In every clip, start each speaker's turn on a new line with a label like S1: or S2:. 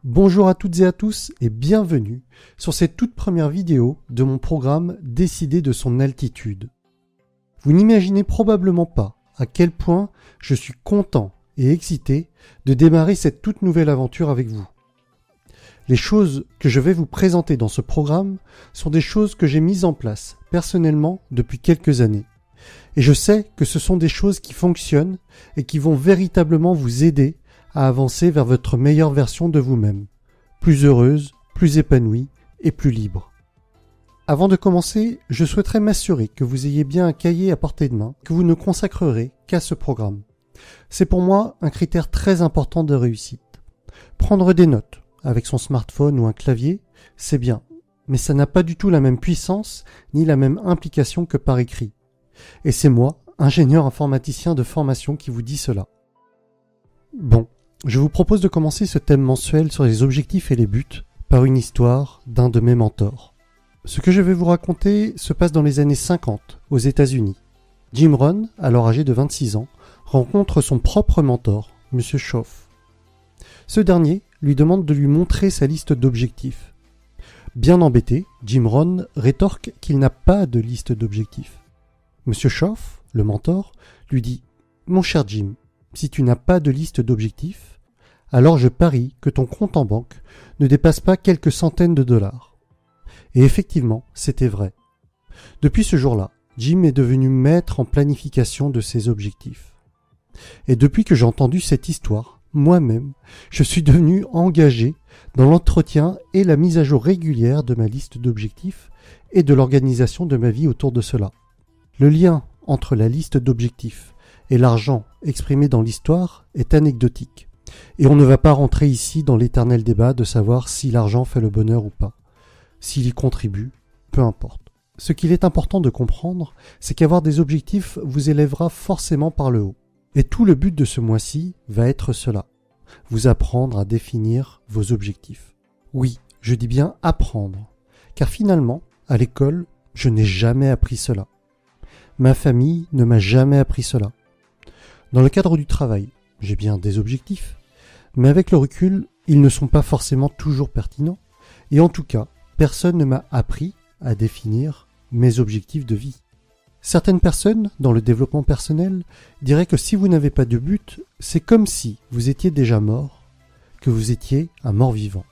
S1: Bonjour à toutes et à tous et bienvenue sur cette toute première vidéo de mon programme Décider de son altitude. Vous n'imaginez probablement pas à quel point je suis content et excité de démarrer cette toute nouvelle aventure avec vous. Les choses que je vais vous présenter dans ce programme sont des choses que j'ai mises en place personnellement depuis quelques années. Et je sais que ce sont des choses qui fonctionnent et qui vont véritablement vous aider à avancer vers votre meilleure version de vous-même, plus heureuse, plus épanouie et plus libre. Avant de commencer, je souhaiterais m'assurer que vous ayez bien un cahier à portée de main, que vous ne consacrerez qu'à ce programme. C'est pour moi un critère très important de réussite. Prendre des notes avec son smartphone ou un clavier, c'est bien, mais ça n'a pas du tout la même puissance ni la même implication que par écrit. Et c'est moi, ingénieur informaticien de formation, qui vous dit cela. Bon, je vous propose de commencer ce thème mensuel sur les objectifs et les buts par une histoire d'un de mes mentors. Ce que je vais vous raconter se passe dans les années 50 aux États-Unis. Jim Rohn, alors âgé de 26 ans, rencontre son propre mentor, M. Schoff. Ce dernier lui demande de lui montrer sa liste d'objectifs. Bien embêté, Jim Rohn rétorque qu'il n'a pas de liste d'objectifs. M. Schoff, le mentor, lui dit « Mon cher Jim, si tu n'as pas de liste d'objectifs, alors je parie que ton compte en banque ne dépasse pas quelques centaines de dollars. » Et effectivement, c'était vrai. Depuis ce jour-là, Jim est devenu maître en planification de ses objectifs. Et depuis que j'ai entendu cette histoire, moi-même, je suis devenu engagé dans l'entretien et la mise à jour régulière de ma liste d'objectifs et de l'organisation de ma vie autour de cela. Le lien entre la liste d'objectifs et l'argent exprimé dans l'histoire est anecdotique. Et on ne va pas rentrer ici dans l'éternel débat de savoir si l'argent fait le bonheur ou pas. S'il y contribue, peu importe. Ce qu'il est important de comprendre, c'est qu'avoir des objectifs vous élèvera forcément par le haut. Et tout le but de ce mois-ci va être cela. Vous apprendre à définir vos objectifs. Oui, je dis bien apprendre. Car finalement, à l'école, je n'ai jamais appris cela. Ma famille ne m'a jamais appris cela. Dans le cadre du travail, j'ai bien des objectifs, mais avec le recul, ils ne sont pas forcément toujours pertinents, et en tout cas, personne ne m'a appris à définir mes objectifs de vie. Certaines personnes, dans le développement personnel, diraient que si vous n'avez pas de but, c'est comme si vous étiez déjà mort, que vous étiez un mort-vivant.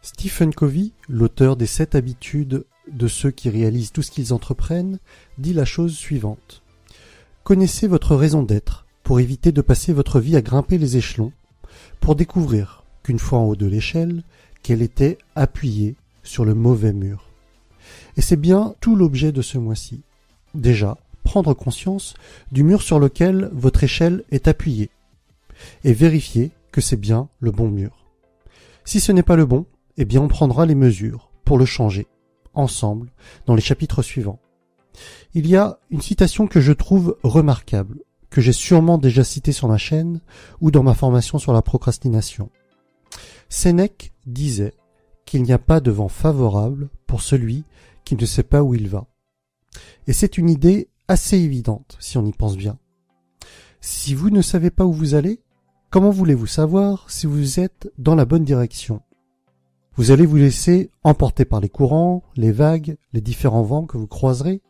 S1: Stephen Covey, l'auteur des 7 habitudes de ceux qui réalisent tout ce qu'ils entreprennent, dit la chose suivante. Connaissez votre raison d'être pour éviter de passer votre vie à grimper les échelons, pour découvrir qu'une fois en haut de l'échelle, qu'elle était appuyée sur le mauvais mur. Et c'est bien tout l'objet de ce mois-ci. Déjà, prendre conscience du mur sur lequel votre échelle est appuyée, et vérifier que c'est bien le bon mur. Si ce n'est pas le bon, eh bien on prendra les mesures pour le changer, ensemble, dans les chapitres suivants. Il y a une citation que je trouve remarquable, que j'ai sûrement déjà citée sur ma chaîne ou dans ma formation sur la procrastination. Sénèque disait qu'il n'y a pas de vent favorable pour celui qui ne sait pas où il va. Et c'est une idée assez évidente si on y pense bien. Si vous ne savez pas où vous allez, comment voulez-vous savoir si vous êtes dans la bonne direction ? Vous allez vous laisser emporter par les courants, les vagues, les différents vents que vous croiserez,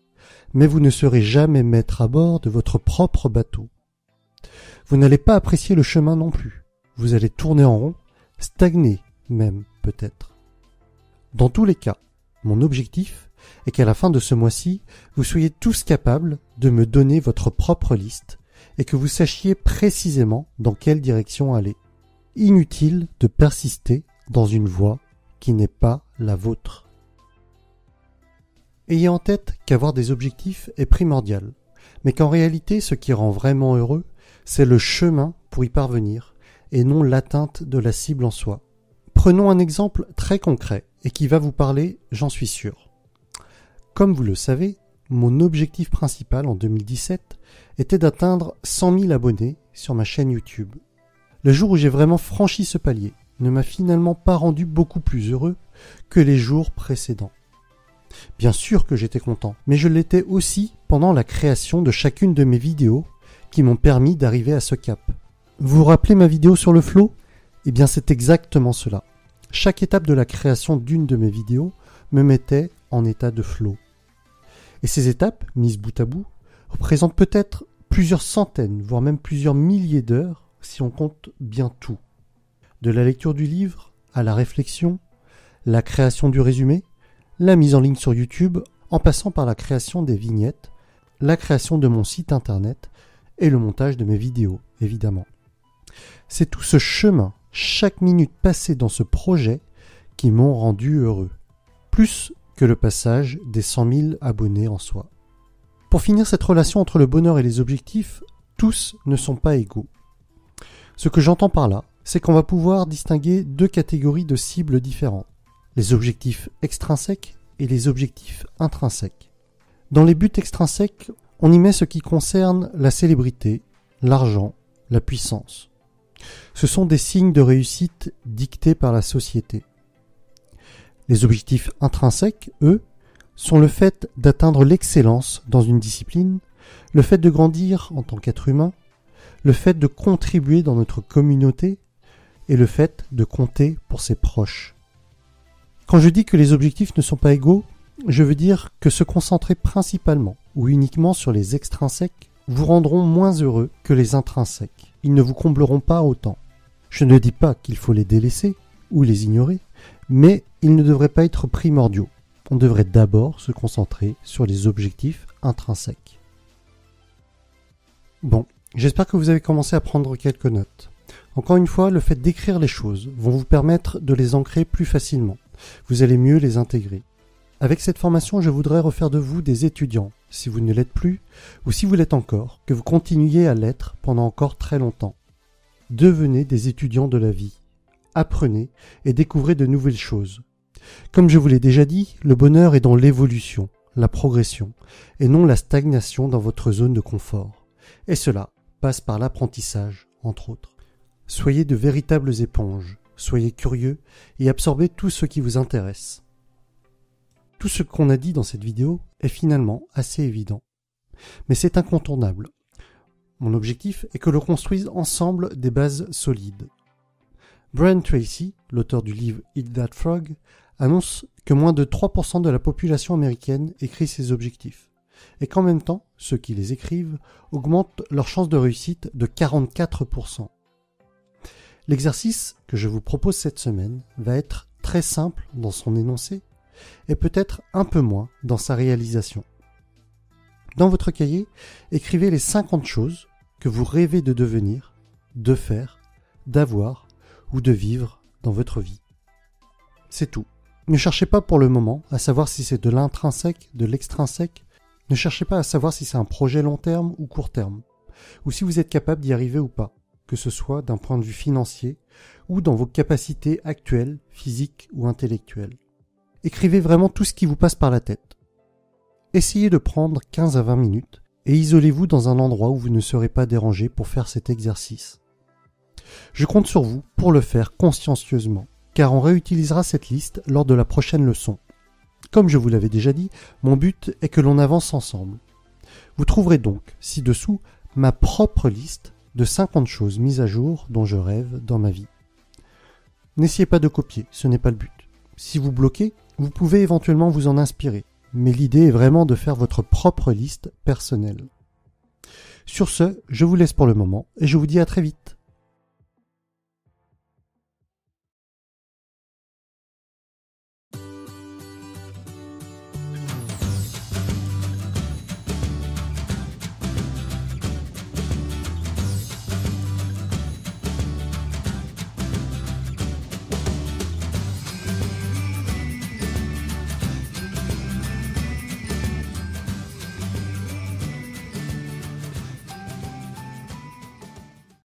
S1: mais vous ne serez jamais maître à bord de votre propre bateau. Vous n'allez pas apprécier le chemin non plus. Vous allez tourner en rond, stagner même peut-être. Dans tous les cas, mon objectif est qu'à la fin de ce mois-ci, vous soyez tous capables de me donner votre propre liste et que vous sachiez précisément dans quelle direction aller. Inutile de persister dans une voie qui n'est pas la vôtre. Ayez en tête qu'avoir des objectifs est primordial, mais qu'en réalité, ce qui rend vraiment heureux, c'est le chemin pour y parvenir, et non l'atteinte de la cible en soi. Prenons un exemple très concret, et qui va vous parler, j'en suis sûr. Comme vous le savez, mon objectif principal en 2017 était d'atteindre 100 000 abonnés sur ma chaîne YouTube. Le jour où j'ai vraiment franchi ce palier ne m'a finalement pas rendu beaucoup plus heureux que les jours précédents. Bien sûr que j'étais content, mais je l'étais aussi pendant la création de chacune de mes vidéos qui m'ont permis d'arriver à ce cap. Vous vous rappelez ma vidéo sur le flow ? Eh bien, c'est exactement cela. Chaque étape de la création d'une de mes vidéos me mettait en état de flow. Et ces étapes, mises bout à bout, représentent peut-être plusieurs centaines, voire même plusieurs milliers d'heures, si on compte bien tout. De la lecture du livre à la réflexion, la création du résumé, la mise en ligne sur YouTube, en passant par la création des vignettes, la création de mon site internet et le montage de mes vidéos, évidemment. C'est tout ce chemin, chaque minute passée dans ce projet, qui m'ont rendu heureux. Plus que le passage des 100 000 abonnés en soi. Pour finir cette relation entre le bonheur et les objectifs, tous ne sont pas égaux. Ce que j'entends par là, c'est qu'on va pouvoir distinguer deux catégories de cibles différentes. Les objectifs extrinsèques et les objectifs intrinsèques. Dans les buts extrinsèques, on y met ce qui concerne la célébrité, l'argent, la puissance. Ce sont des signes de réussite dictés par la société. Les objectifs intrinsèques, eux, sont le fait d'atteindre l'excellence dans une discipline, le fait de grandir en tant qu'être humain, le fait de contribuer dans notre communauté et le fait de compter pour ses proches. Quand je dis que les objectifs ne sont pas égaux, je veux dire que se concentrer principalement ou uniquement sur les extrinsèques vous rendront moins heureux que les intrinsèques. Ils ne vous combleront pas autant. Je ne dis pas qu'il faut les délaisser ou les ignorer, mais ils ne devraient pas être primordiaux. On devrait d'abord se concentrer sur les objectifs intrinsèques. Bon, j'espère que vous avez commencé à prendre quelques notes. Encore une fois, le fait d'écrire les choses vont vous permettre de les ancrer plus facilement. Vous allez mieux les intégrer. Avec cette formation, je voudrais refaire de vous des étudiants, si vous ne l'êtes plus, ou si vous l'êtes encore, que vous continuiez à l'être pendant encore très longtemps. Devenez des étudiants de la vie. Apprenez et découvrez de nouvelles choses. Comme je vous l'ai déjà dit, le bonheur est dans l'évolution, la progression, et non la stagnation dans votre zone de confort. Et cela passe par l'apprentissage, entre autres. Soyez de véritables éponges, soyez curieux et absorbez tout ce qui vous intéresse. Tout ce qu'on a dit dans cette vidéo est finalement assez évident. Mais c'est incontournable. Mon objectif est que l'on construise ensemble des bases solides. Brian Tracy, l'auteur du livre Eat That Frog, annonce que moins de 3% de la population américaine écrit ses objectifs, et qu'en même temps, ceux qui les écrivent augmentent leurs chances de réussite de 44%. L'exercice que je vous propose cette semaine va être très simple dans son énoncé, et peut-être un peu moins dans sa réalisation. Dans votre cahier, écrivez les 50 choses que vous rêvez de devenir, de faire, d'avoir ou de vivre dans votre vie. C'est tout. Ne cherchez pas pour le moment à savoir si c'est de l'intrinsèque, de l'extrinsèque. Ne cherchez pas à savoir si c'est un projet long terme ou court terme, ou si vous êtes capable d'y arriver ou pas, que ce soit d'un point de vue financier ou dans vos capacités actuelles, physiques ou intellectuelles. Écrivez vraiment tout ce qui vous passe par la tête. Essayez de prendre 15 à 20 minutes et isolez-vous dans un endroit où vous ne serez pas dérangé pour faire cet exercice. Je compte sur vous pour le faire consciencieusement, car on réutilisera cette liste lors de la prochaine leçon. Comme je vous l'avais déjà dit, mon but est que l'on avance ensemble. Vous trouverez donc ci-dessous ma propre liste de 50 choses mises à jour dont je rêve dans ma vie. N'essayez pas de copier, ce n'est pas le but. Si vous bloquez, vous pouvez éventuellement vous en inspirer, mais l'idée est vraiment de faire votre propre liste personnelle. Sur ce, je vous laisse pour le moment et je vous dis à très vite.